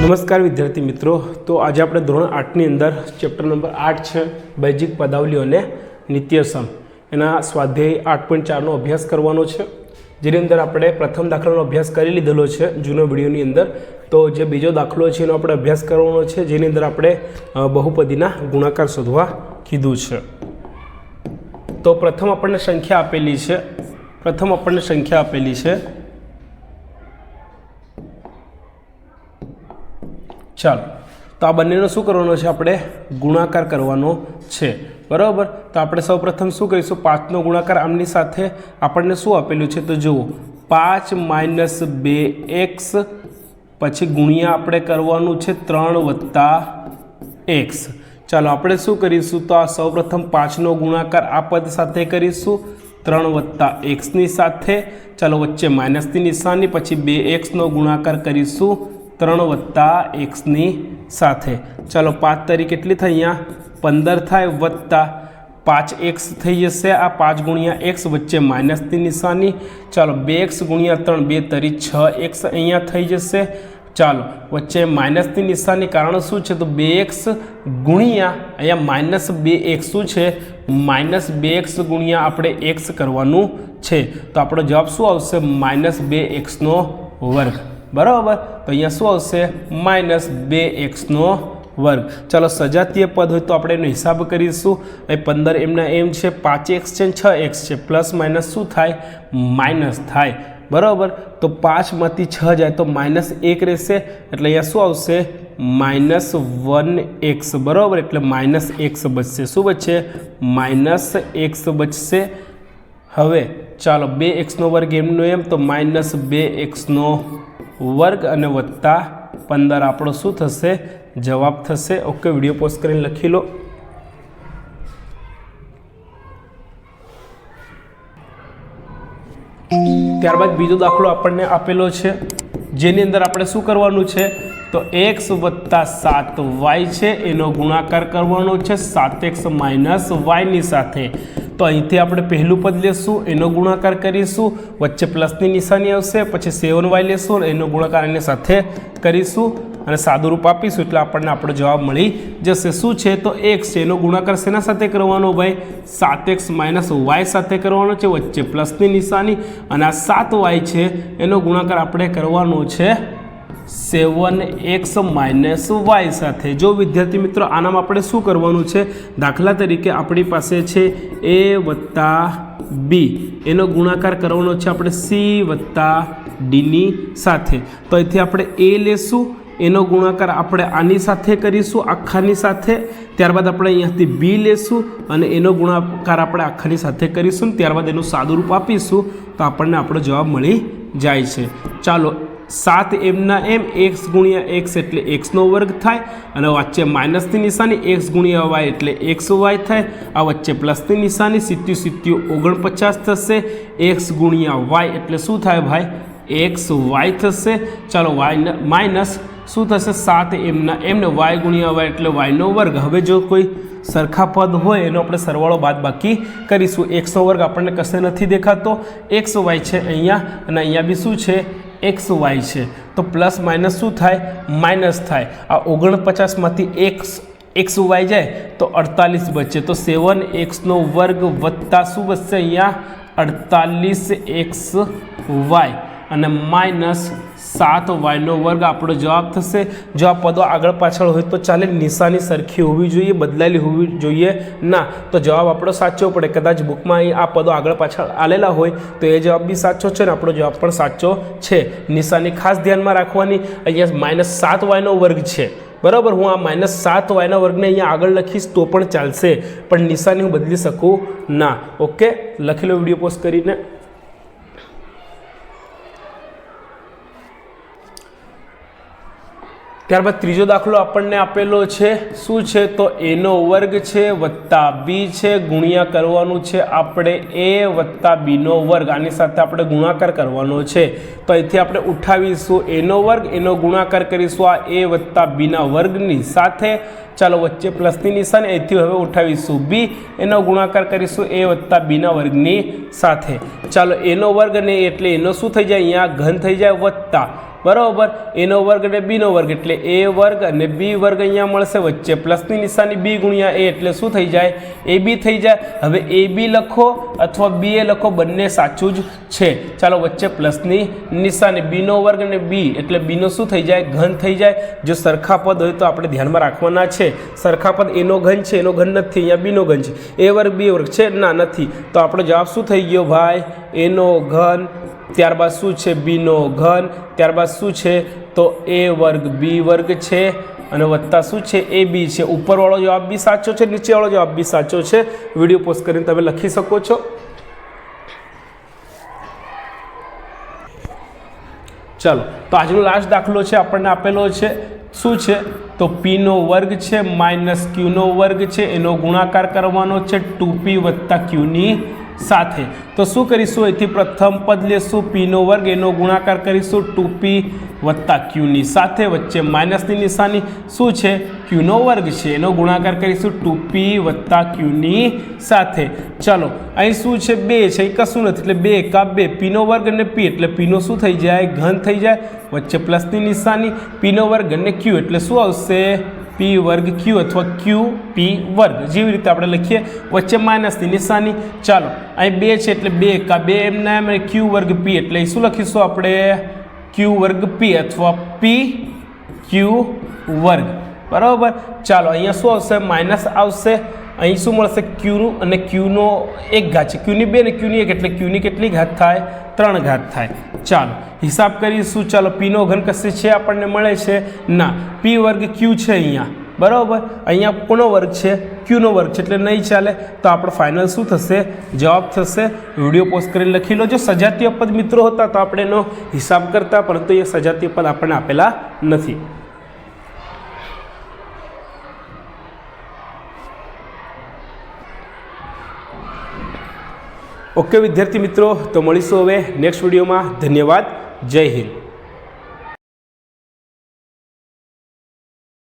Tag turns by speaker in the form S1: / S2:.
S1: નમસ્કાર વિદ્યાર્થી મિત્રો, તો આજે આપણે ધોરણ 8ની અંદર ચેપ્ટર નંબર 8 છે બેઝિક પદાવલીઓ અને નિત્યસમ, એના સ્વાધ્યાય 8.4નો અભ્યાસ કરવાનો છે, જેની અંદર આપણે પ્રથમ દાખલાનો અભ્યાસ કરી લીધેલો છે જૂનો વિડીયોની અંદર. તો જે બીજો દાખલો છે એનો આપણે અભ્યાસ કરવાનો છે, જેની અંદર આપણે બહુપદીના ગુણાકાર શોધવા કીધું છે. તો પ્રથમ આપણને સંખ્યા આપેલી છે, ચાલો તો આ બંનેનો શું કરવાનો છે, આપણે ગુણાકાર કરવાનો છે, બરાબર. તો આપણે સૌપ્રથમ શું કરીશું, 5નો ગુણાકાર આમની સાથે આપણને શું આપેલું છે, તો જુઓ 5 - 2x પછી ગુણ્યા આપણે કરવાનું છે 3 + x. ચાલો આપણે શું કરીશું, તો આ સૌપ્રથમ 5નો ગુણાકાર આ પદ સાથે કરીશું 3 + x ની સાથે. ચાલો વચ્ચે માઇનસની નિશાની, પછી 2xનો ગુણાકાર કરીશું 3 + x ની સાથે. ચાલો 5 તરી કેટલી થઈ, અહીંયા 15 થાય, વત્તા 5x થઈ જશે, આ 5 × x વચ્ચે માઇનસની નિશાની. ચાલો 2x × 3 2 તરી 6x અહીંયા થઈ જશે. ચાલો વચ્ચે માઇનસની નિશાની, કારણ શું છે, તો 2x ગુણ્યા અહીંયા -2x શું છે, -2x ગુણ્યા આપણે x કરવાનું છે. તો આપણો જવાબ શું આવશે, -2x² બરાબર. તો અહીંયા શું આવશે, -2x². ચાલો સજાતીય પદ હોય તો આપણે એનો હિસાબ કરીશું. એ 15 એમના એમ છે, 5x છે, 6x છે, પ્લસ માઇનસ શું થાય, માઇનસ થાય, બરાબર. તો 5માંથી 6 જાય તો -1 રહેશે, એટલે અહીંયા શું આવશે, -1x, બરાબર. એટલે -x બચશે. શું બચશે, -x બચશે. હવે ચાલો 2x² એમનો એમ, તો -2x² અને વત્તા 15 આપણો શું થશે, જવાબ થશે. ઓકે, વિડીયો પોઝ કરીને લખી લો. ત્યારબાદ બીજો દાખલો આપણને આપેલો છે, જેની અંદર આપણે શું કરવાનું છે, તો x + 7y છે એનો ગુણાકાર કરવાનો છે 7x - y ની સાથે. તો અહીંથી આપણે પહેલું પદ લેશું, એનો ગુણાકાર કરીશું, વચ્ચે પ્લસની નિશાની આવશે, પછી 7y લેશું, એનો ગુણાકાર એની સાથે કરીશું અને સાદું રૂપ આપીશું, એટલે આપણને આપણો જવાબ મળી જશે. શું છે, તો x છે એનો ગુણાકાર શેના સાથે કરવાનો ભાઈ, 7x - y સાથે કરવાનો છે, વચ્ચે પ્લસની નિશાની, અને આ 7y છે એનો ગુણાકાર આપણે કરવાનો છે 7x - y સાથે. જો વિદ્યાર્થી મિત્રો આનામાં આપણે શું કરવાનું છે, દાખલા તરીકે આપણી પાસે છે a + b, એનો ગુણાકાર કરવાનો છે આપણે c + d ની સાથે. તો અહીંથી આપણે a લેશું, એનો ગુણાકાર આપણે આની સાથે કરીશું, આખાની સાથે. ત્યારબાદ આપણે અહીંયાથી b લેશું અને એનો ગુણાકાર આપણે આખાની સાથે કરીશું, ત્યારબાદ એનું સાદું રૂપ આપીશું, તો આપણને આપણો જવાબ મળી જાય છે. ચાલો 7 એમના એમ, x × x એટલે x² થાય, અને વચ્ચે માઇનસની નિશાની, x × y એટલે xy થાય, આ વચ્ચે પ્લસની નિશાની, 7 × 49 થશે, x × y એટલે શું થાય ભાઈ, xy થશે. ચાલો y માઇનસ શું થશે, 7 એમના એમ ને y × y એટલે y². હવે જો કોઈ સરખા પદ હોય એનો આપણે સરવાળો બાદ બાકી કરીશું. x² આપણને કશે નથી દેખાતો, xy છે અહીંયા, અને અહીંયા બી શું છે, xy છે. તો પ્લસ માઇનસ શું થાય, માઇનસ થાય. આ 49માંથી xy જાય તો 48 બચે, તો 7x² વત્તા શું બચશે, અહીંયા 48xy અને -7y² આપણો જવાબ થશે. જો આ પદો આગળ પાછળ હોય તો ચાલે, નિશાની સરખી હોવી જોઈએ, બદલાયેલી હોવી જોઈએ ના, તો જવાબ આપણો સાચો પડે. કદાચ બુકમાં અહીં આ પદો આગળ પાછળ આલેલા હોય તો એ જવાબ બી સાચો છે ને આપણો જવાબ પણ સાચો છે. નિશાની ખાસ ધ્યાનમાં રાખવાની. અહીંયા -7y² છે, બરાબર. હું આ -7y² ને અહીંયા આગળ લખીશ તો પણ ચાલશે, પણ નિશાની હું બદલી શકું ના. ઓકે, લખી લો વિડીયો પોઝ કરીને. ત્યારબાદ ત્રીજો દાખલો આપણને આપેલો છે શું છે તો એનો વર્ગ છે વત્તા બી છે ગુણ્યા કરવાનું છે આપણે એ વત્તા બીનો વર્ગ, આની સાથે આપણે ગુણાકાર કરવાનો છે તો અહીંથી આપણે ઉઠાવીશું એનો વર્ગ, એનો ગુણાકાર કરીશું આ એ વત્તા બીના વર્ગની સાથે, ચાલો વચ્ચે પ્લસની નિશાની, અહીંથી હવે ઉઠાવીશું બી, એનો ગુણાકાર કરીશું એ વત્તા બીના વર્ગની સાથે, ચાલો એનો વર્ગ ને એટલે એનો શું થઈ જાય અહીંયા ઘન થઈ જાય વત્તા, બરાબર, એનો વર્ગ અને બીનો વર્ગ એટલે એ વર્ગ અને બી વર્ગ અહીંયા મળશે, વચ્ચે પ્લસની નિશાની બી ગુણ્યા એ એટલે શું થઈ જાય એ બી થઈ જાય. હવે એ બી લખો અથવા બી એ લખો, બંને સાચું જ છે. ચાલો વચ્ચે પ્લસની નિશાની, બીનો વર્ગ અને બી એટલે બીનો શું થઈ જાય ઘન થઈ જાય. જો સરખા પદ હોય તો આપણે ધ્યાનમાં રાખવાના છે. સરખા પદ એનો ઘન છે, એનો ઘન નથી, અહીંયા બીનો ઘન છે. એ વર્ગ બી વર્ગ છે ના નથી, તો આપણો જવાબ શું થઈ ગયો ભાઈ એનો ઘન, ત્યારબાદ શું છે બીનો ઘન, ત્યારબાદ શું છે તો એ વર્ગ બી વર્ગ છે અને વત્તા શું છે એ બી છે. ઉપરવાળો જવાબ બી સાચો છે, નીચેવાળો જવાબ બી સાચો છે. વિડીયો પોઝ કરીને તમે લખી શકો છો. ચાલો તો આજનો લાસ્ટ દાખલો છે આપણને આપેલો છે શું છે તો પીનો વર્ગ છે માઇનસ ક્યુનો વર્ગ છે, એનો ગુણાકાર કરવાનો છે 2p વત્તા ક્યુની સાથે. તો શું કરીશું અહીંથી પ્રથમ પદ લેશું પીનો વર્ગ, એનો ગુણાકાર કરીશું 2p વત્તા ક્યુની સાથે, વચ્ચે માઇનસની નિશાની શું છે ક્યુનો વર્ગ છે, એનો ગુણાકાર કરીશું 2p વત્તા ક્યુની સાથે. ચાલો અહીં શું છે 2 છે, એ કશું નથી એટલે 2 એકા 2, પીનો વર્ગ અને પી એટલે પીનો શું થઈ જાય ઘન થઈ જાય, વચ્ચે પ્લસની નિશાની, પીનો વર્ગ અને ક્યુ એટલે શું આવશે પી વર્ગ ક્યુ અથવા ક્યુ પી વર્ગ, જેવી રીતે આપણે લખીએ, વચ્ચે માઇનસની નિશાની. ચાલો અહીં 2 છે એટલે 2 એકા 2 એમના એમ, ક્યુ વર્ગ પી એટલે શું લખીશું આપણે ક્યુ વર્ગ પી અથવા પી ક્યુ વર્ગ, બરાબર. ચાલો અહીંયા શું આવશે માઇનસ આવશે, અહીં શું મળશે ક્યુનું અને ક્યુનો એક ઘાત છે, ક્યુની 2 ને ક્યુની 1 એટલે ક્યુની કેટલી ઘાત થાય 3 ઘાત થાય. ચાલો હિસાબ કરીશું. ચાલો પીનો ઘન કશે છે આપણને મળે છે ના, પી વર્ગ ક્યુ છે અહીંયા, બરાબર. અહીંયા કોનો વર્ગ છે ક્યુનો વર્ગ છે એટલે નહીં ચાલે. તો આપણો ફાઇનલ શું થશે જવાબ થશે, વિડીયો પોઝ કરીને લખી લો. જો સજાતીય પદ મિત્રો હતા તો આપણે એનો હિસાબ કરતા, પરંતુ એ સજાતીય પદ આપણને આપેલા નથી. ઓકે વિદ્યાર્થી મિત્રો, તો મળીશું હવે નેક્સ્ટ વિડીયોમાં. ધન્યવાદ. જય હિન્દ.